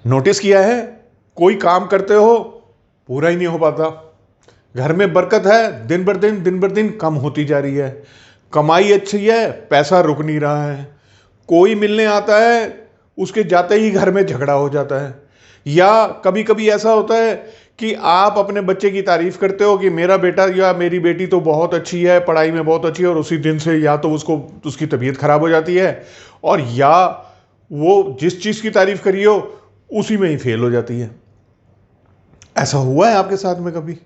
Notice किया है, कोई काम करते हो पूरा ही नहीं हो पाता। घर में बरकत है, दिन बर दिन कम होती जा रही है। कमाई अच्छी है, पैसा रुक नहीं रहा है। कोई मिलने आता है, उसके जाते ही घर में झगड़ा हो जाता है। या कभी कभी ऐसा होता है कि आप अपने बच्चे की तारीफ करते हो कि मेरा बेटा या मेरी बेटी तो बहुत अच्छी है, पढ़ाई में बहुत अच्छी है, और उसी दिन से या तो उसकी तबीयत खराब हो जाती है, और या वो जिस चीज की तारीफ करी हो उसी में ही फेल हो जाती है। ऐसा हुआ है आपके साथ में कभी,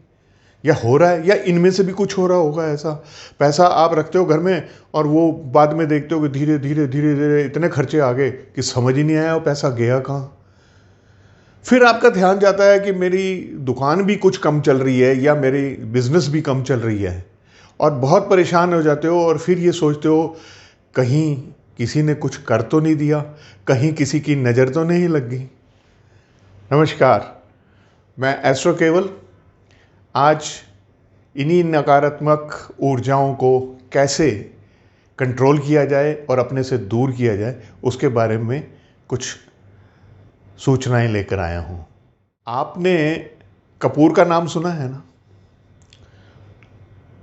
या हो रहा है, या इनमें से भी कुछ हो रहा होगा ऐसा? पैसा आप रखते हो घर में और वो बाद में देखते हो कि धीरे धीरे धीरे धीरे इतने खर्चे आ गए कि समझ ही नहीं आया वो पैसा गया कहाँ। फिर आपका ध्यान जाता है कि मेरी दुकान भी कुछ कम चल रही है या मेरी बिजनेस भी कम चल रही है, और बहुत परेशान हो जाते हो। और फिर ये सोचते हो कहीं किसी ने कुछ कर तो नहीं दिया, कहीं किसी की नज़र तो नहीं लग गई। नमस्कार, मैं एस्ट्रो केवल आज इन्हीं नकारात्मक ऊर्जाओं को कैसे कंट्रोल किया जाए और अपने से दूर किया जाए उसके बारे में कुछ सूचनाएं लेकर आया हूं। आपने कपूर का नाम सुना है ना?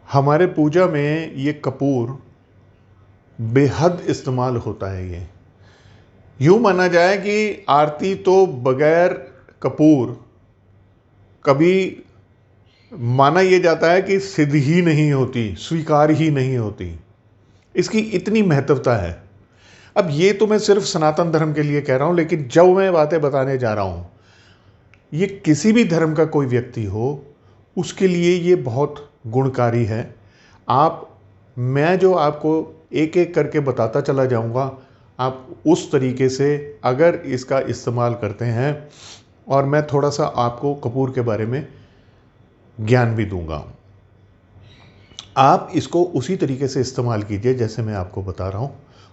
हमारे पूजा में ये कपूर बेहद इस्तेमाल होता है। ये यूं माना जाए कि आरती तो बगैर कपूर कभी, माना यह जाता है कि सिद्ध ही नहीं होती, स्वीकार ही नहीं होती। इसकी इतनी महत्वता है। अब ये तो मैं सिर्फ सनातन धर्म के लिए कह रहा हूं, लेकिन जब मैं बातें बताने जा रहा हूं, ये किसी भी धर्म का कोई व्यक्ति हो उसके लिए ये बहुत गुणकारी है। मैं जो आपको एक एक करके बताता चला जाऊंगा, आप उस तरीके से अगर इसका इस्तेमाल करते हैं, और मैं थोड़ा सा आपको कपूर के बारे में ज्ञान भी दूंगा, आप इसको उसी तरीके से इस्तेमाल कीजिए जैसे मैं आपको बता रहा हूं,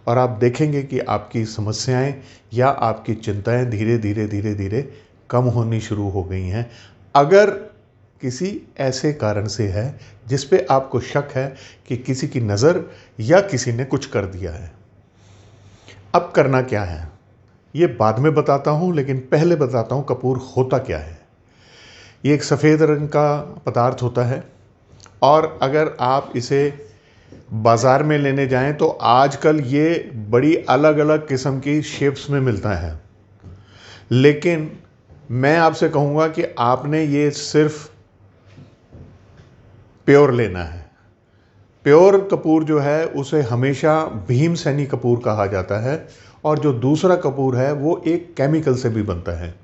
और आप देखेंगे कि आपकी समस्याएं या आपकी चिंताएं धीरे धीरे धीरे धीरे कम होनी शुरू हो गई हैं। अगर किसी ऐसे कारण से है जिस पे आपको शक है कि किसी की नज़र या किसी ने कुछ कर दिया है। अब करना क्या है ये बाद में बताता हूं, लेकिन पहले बताता हूं कपूर होता क्या है। ये एक सफ़ेद रंग का पदार्थ होता है, और अगर आप इसे बाज़ार में लेने जाएं तो आजकल ये बड़ी अलग अलग किस्म की शेप्स में मिलता है। लेकिन मैं आपसे कहूँगा कि आपने ये सिर्फ प्योर लेना है। प्योर कपूर जो है उसे हमेशा भीमसेनी कपूर कहा जाता है, और जो दूसरा कपूर है वो एक केमिकल से भी बनता है।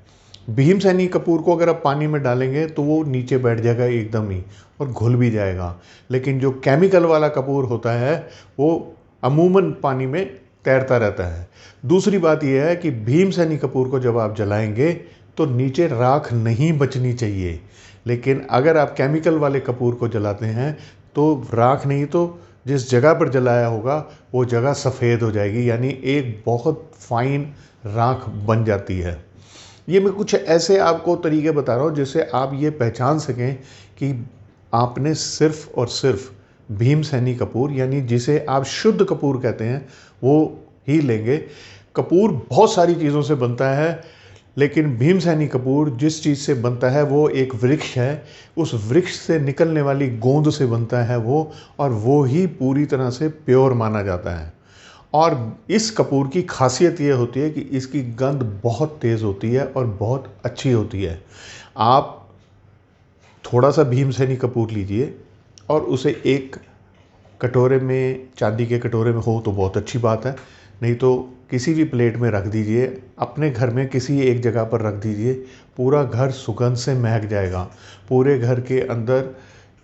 भीमसेनी कपूर को अगर आप पानी में डालेंगे तो वो नीचे बैठ जाएगा एकदम ही, और घुल भी जाएगा। लेकिन जो केमिकल वाला कपूर होता है वो अमूमन पानी में तैरता रहता है। दूसरी बात यह है कि भीमसेनी कपूर को जब आप जलाएंगे तो नीचे राख नहीं बचनी चाहिए, लेकिन अगर आप केमिकल वाले कपूर को जलाते हैं तो राख नहीं तो जिस जगह पर जलाया होगा वो जगह सफ़ेद हो जाएगी, यानी एक बहुत फाइन राख बन जाती है। ये मैं कुछ ऐसे आपको तरीके बता रहा हूँ जिससे आप ये पहचान सकें कि आपने सिर्फ और सिर्फ भीमसेनी कपूर, यानी जिसे आप शुद्ध कपूर कहते हैं, वो ही लेंगे। कपूर बहुत सारी चीज़ों से बनता है, लेकिन भीमसेनी कपूर जिस चीज़ से बनता है वो एक वृक्ष है। उस वृक्ष से निकलने वाली गोंद से बनता है वो, और वो ही पूरी तरह से प्योर माना जाता है। और इस कपूर की खासियत ये होती है कि इसकी गंध बहुत तेज़ होती है और बहुत अच्छी होती है। आप थोड़ा सा भीमसेनी कपूर लीजिए और उसे एक कटोरे में, चांदी के कटोरे में हो तो बहुत अच्छी बात है, नहीं तो किसी भी प्लेट में रख दीजिए। अपने घर में किसी एक जगह पर रख दीजिए, पूरा घर सुगंध से महक जाएगा। पूरे घर के अंदर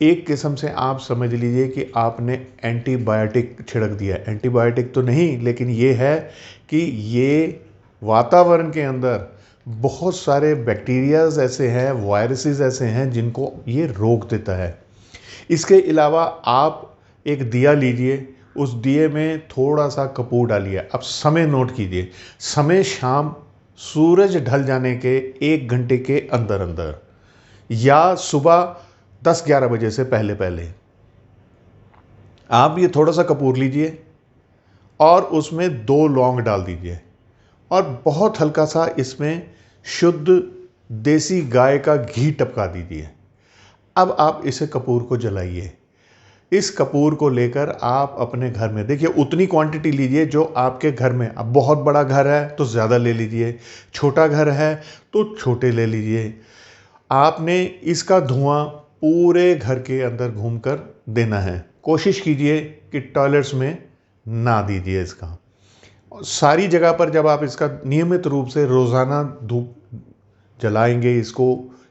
एक किस्म से आप समझ लीजिए कि आपने एंटीबायोटिक छिड़क दिया है। एंटीबायोटिक तो नहीं, लेकिन ये है कि ये वातावरण के अंदर बहुत सारे बैक्टीरियाज ऐसे हैं, वायरसेस ऐसे हैं जिनको ये रोक देता है। इसके अलावा आप एक दिया लीजिए, उस दिए में थोड़ा सा कपूर डालिए। अब समय नोट कीजिए, समय शाम सूरज ढल जाने के 1 घंटे के अंदर अंदर, या सुबह 10-11 बजे से पहले पहले आप ये थोड़ा सा कपूर लीजिए और उसमें 2 लौंग डाल दीजिए, और बहुत हल्का सा इसमें शुद्ध देसी गाय का घी टपका दीजिए। अब आप इसे कपूर को जलाइए। इस कपूर को लेकर आप अपने घर में, देखिए उतनी क्वांटिटी लीजिए जो आपके घर में, अब बहुत बड़ा घर है तो ज़्यादा ले लीजिए, छोटा घर है तो छोटे ले लीजिए। आपने इसका धुआं पूरे घर के अंदर घूमकर देना है। कोशिश कीजिए कि टॉयलेट्स में ना दीजिए इसका। सारी जगह पर जब आप इसका नियमित रूप से रोज़ाना धूप जलाएंगे,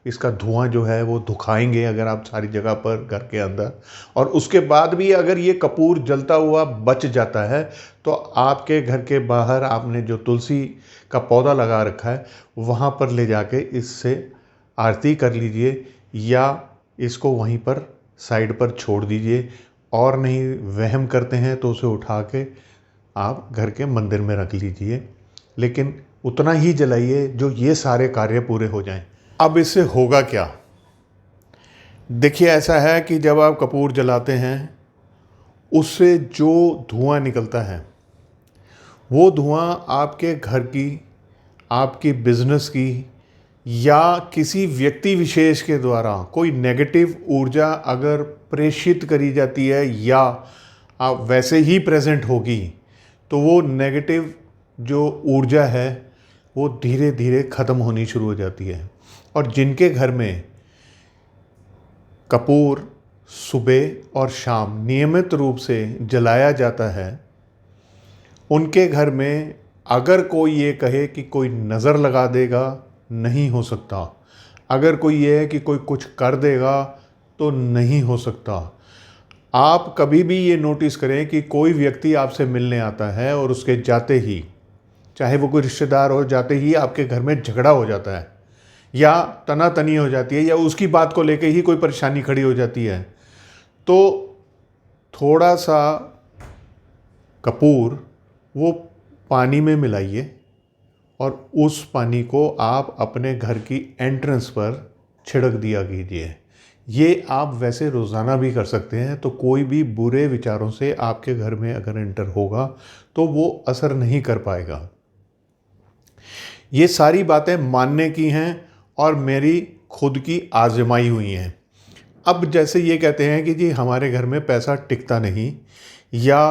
इसका धुआं जो है वो धुखाएंगे अगर आप सारी जगह पर घर के अंदर, और उसके बाद भी अगर ये कपूर जलता हुआ बच जाता है तो आपके घर के बाहर आपने जो तुलसी का पौधा लगा रखा है वहाँ पर ले जाके इससे आरती कर लीजिए, या इसको वहीं पर साइड पर छोड़ दीजिए। और नहीं वहम करते हैं तो उसे उठा के आप घर के मंदिर में रख लीजिए, लेकिन उतना ही जलाइए जो ये सारे कार्य पूरे हो जाएं। अब इससे होगा क्या? देखिए, ऐसा है कि जब आप कपूर जलाते हैं उससे जो धुआं निकलता है वो धुआं आपके घर की, आपकी बिजनेस की या किसी व्यक्ति विशेष के द्वारा कोई नेगेटिव ऊर्जा अगर प्रेषित करी जाती है या आप वैसे ही प्रेजेंट होगी तो वो नेगेटिव जो ऊर्जा है वो धीरे धीरे ख़त्म होनी शुरू हो जाती है। और जिनके घर में कपूर सुबह और शाम नियमित रूप से जलाया जाता है उनके घर में अगर कोई ये कहे कि कोई नज़र लगा देगा, नहीं हो सकता। अगर कोई ये है कि कोई कुछ कर देगा तो नहीं हो सकता। आप कभी भी ये नोटिस करें कि कोई व्यक्ति आपसे मिलने आता है और उसके जाते ही, चाहे वो कोई रिश्तेदार हो, जाते ही आपके घर में झगड़ा हो जाता है या तनातनी हो जाती है या उसकी बात को लेके ही कोई परेशानी खड़ी हो जाती है, तो थोड़ा सा कपूर वो पानी में मिलाइए और उस पानी को आप अपने घर की एंट्रेंस पर छिड़क दिया कीजिए। ये आप वैसे रोज़ाना भी कर सकते हैं, तो कोई भी बुरे विचारों से आपके घर में अगर एंटर होगा तो वो असर नहीं कर पाएगा। ये सारी बातें मानने की हैं और मेरी खुद की आजमाई हुई हैं। अब जैसे ये कहते हैं कि जी हमारे घर में पैसा टिकता नहीं या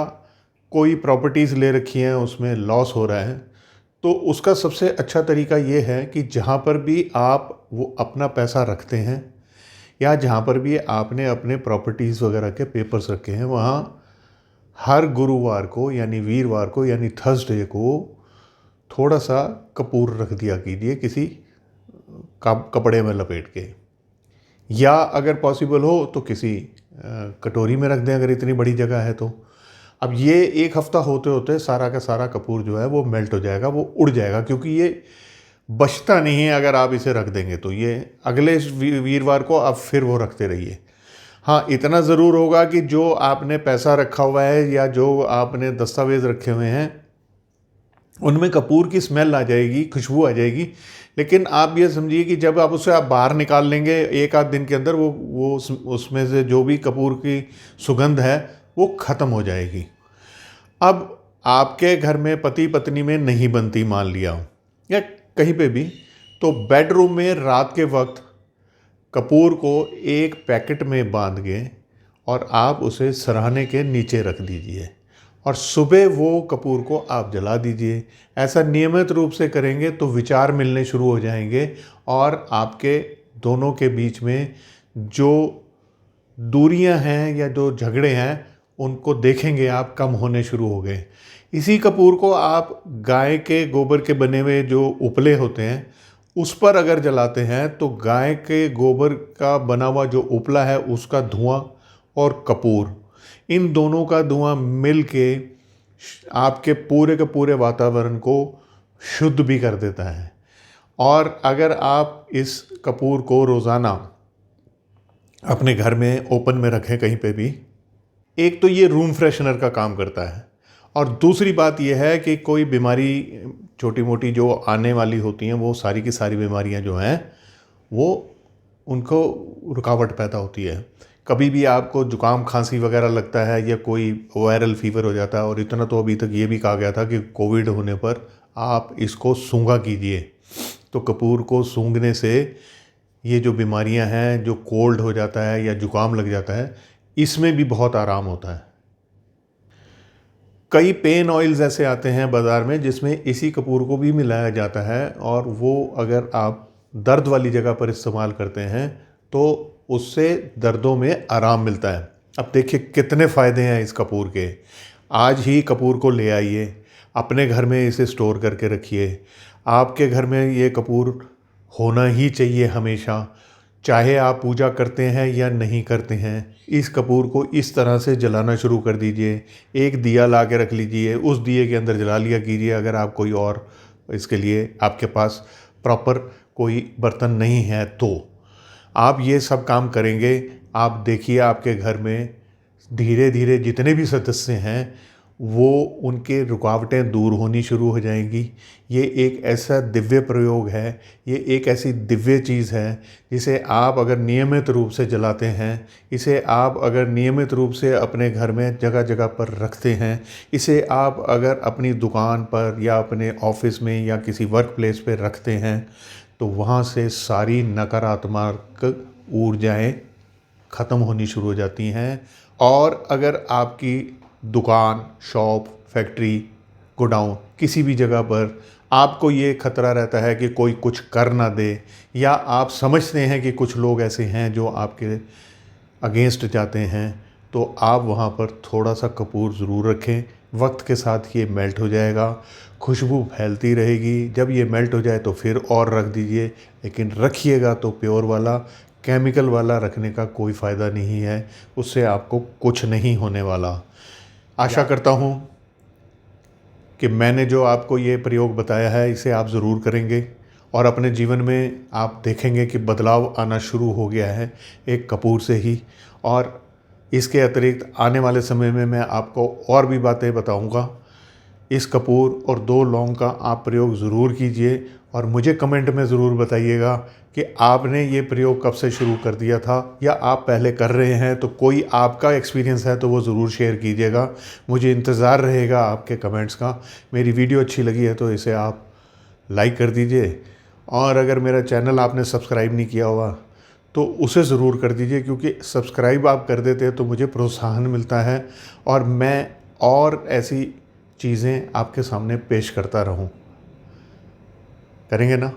कोई प्रॉपर्टीज़ ले रखी हैं उसमें लॉस हो रहा है, तो उसका सबसे अच्छा तरीका ये है कि जहाँ पर भी आप वो अपना पैसा रखते हैं या जहाँ पर भी आपने अपने प्रॉपर्टीज़ वगैरह के पेपर्स रखे हैं, वहाँ हर गुरुवार को यानी वीरवार को यानी थर्सडे को थोड़ा सा कपूर रख दिया कीजिए किसी कपड़े में लपेट के, या अगर पॉसिबल हो तो किसी कटोरी में रख दें अगर इतनी बड़ी जगह है तो। अब ये एक हफ़्ता होते होते सारा का सारा कपूर जो है वो मेल्ट हो जाएगा, वो उड़ जाएगा, क्योंकि ये बचता नहीं है। अगर आप इसे रख देंगे तो ये अगले वीरवार को आप फिर वो रखते रहिए। हाँ, इतना ज़रूर होगा कि जो आपने पैसा रखा हुआ है या जो आपने दस्तावेज़ रखे हुए हैं उनमें कपूर की स्मेल आ जाएगी, खुशबू आ जाएगी, लेकिन आप ये समझिए कि जब आप उसे बाहर निकाल लेंगे एक आध दिन के अंदर वो उसमें से जो भी कपूर की सुगंध है वो ख़त्म हो जाएगी। अब आपके घर में पति पत्नी में नहीं बनती मान लिया हो या कहीं पे भी, तो बेडरूम में रात के वक्त कपूर को एक पैकेट में बांध के और आप उसे सराहने के नीचे रख दीजिए और सुबह वो कपूर को आप जला दीजिए। ऐसा नियमित रूप से करेंगे तो विचार मिलने शुरू हो जाएंगे और आपके दोनों के बीच में जो दूरियां हैं या जो झगड़े हैं उनको देखेंगे आप कम होने शुरू हो गए। इसी कपूर को आप गाय के गोबर के बने हुए जो उपले होते हैं उस पर अगर जलाते हैं तो गाय के गोबर का बना हुआ जो उपला है उसका धुआं और कपूर, इन दोनों का धुआं मिल के आपके पूरे के पूरे वातावरण को शुद्ध भी कर देता है। और अगर आप इस कपूर को रोज़ाना अपने घर में ओपन में रखें कहीं पे भी, एक तो ये रूम फ्रेशनर का काम करता है और दूसरी बात यह है कि कोई बीमारी छोटी मोटी जो आने वाली होती हैं वो सारी की सारी बीमारियां जो हैं वो उनको रुकावट पैदा होती है। कभी भी आपको जुकाम खांसी वगैरह लगता है या कोई वायरल फीवर हो जाता है, और इतना तो अभी तक ये भी कहा गया था कि कोविड होने पर आप इसको सूंघा कीजिए, तो कपूर को सूंघने से ये जो बीमारियां हैं, जो कोल्ड हो जाता है या जुकाम लग जाता है, इसमें भी बहुत आराम होता है। कई पेन ऑयल्स ऐसे आते हैं बाज़ार में जिसमें इसी कपूर को भी मिलाया जाता है, और वो अगर आप दर्द वाली जगह पर इस्तेमाल करते हैं तो उससे दर्दों में आराम मिलता है। अब देखिए कितने फ़ायदे हैं इस कपूर के। आज ही कपूर को ले आइए, अपने घर में इसे स्टोर करके रखिए। आपके घर में ये कपूर होना ही चाहिए हमेशा, चाहे आप पूजा करते हैं या नहीं करते हैं। इस कपूर को इस तरह से जलाना शुरू कर दीजिए। एक दिया ला के रख लीजिए, उस दिए के अंदर जला लिया कीजिए। अगर आप कोई और इसके लिए आपके पास प्रॉपर कोई बर्तन नहीं है तो आप ये सब काम करेंगे, आप देखिए आपके घर में धीरे धीरे जितने भी सदस्य हैं वो उनके रुकावटें दूर होनी शुरू हो जाएंगी। ये एक ऐसा दिव्य प्रयोग है, ये एक ऐसी दिव्य चीज़ है जिसे आप अगर नियमित रूप से जलाते हैं, इसे आप अगर नियमित रूप से अपने घर में जगह जगह पर रखते हैं, इसे आप अगर अपनी दुकान पर या अपने ऑफिस में या किसी वर्क प्लेस पर रखते हैं तो वहाँ से सारी नकारात्मक ऊर्जाएं ख़त्म होनी शुरू हो जाती हैं। और अगर आपकी दुकान, शॉप, फैक्ट्री, गोडाउन, किसी भी जगह पर आपको ये खतरा रहता है कि कोई कुछ कर ना दे, या आप समझते हैं कि कुछ लोग ऐसे हैं जो आपके अगेंस्ट जाते हैं, तो आप वहाँ पर थोड़ा सा कपूर ज़रूर रखें। वक्त के साथ ये मेल्ट हो जाएगा, खुशबू फैलती रहेगी। जब ये मेल्ट हो जाए तो फिर और रख दीजिए, लेकिन रखिएगा तो प्योर वाला। केमिकल वाला रखने का कोई फ़ायदा नहीं है, उससे आपको कुछ नहीं होने वाला। आशा करता हूँ कि मैंने जो आपको ये प्रयोग बताया है इसे आप ज़रूर करेंगे और अपने जीवन में आप देखेंगे कि बदलाव आना शुरू हो गया है एक कपूर से ही। और इसके अतिरिक्त आने वाले समय में मैं आपको और भी बातें बताऊंगा। इस कपूर और 2 लौंग का आप प्रयोग ज़रूर कीजिए और मुझे कमेंट में ज़रूर बताइएगा कि आपने ये प्रयोग कब से शुरू कर दिया था या आप पहले कर रहे हैं। तो कोई आपका एक्सपीरियंस है तो वो ज़रूर शेयर कीजिएगा, मुझे इंतज़ार रहेगा आपके कमेंट्स का। मेरी वीडियो अच्छी लगी है तो इसे आप लाइक कर दीजिए, और अगर मेरा चैनल आपने सब्सक्राइब नहीं किया हुआ तो उसे ज़रूर कर दीजिए, क्योंकि सब्सक्राइब आप कर देते हैं तो मुझे प्रोत्साहन मिलता है और मैं और ऐसी चीज़ें आपके सामने पेश करता रहूं। करेंगे ना?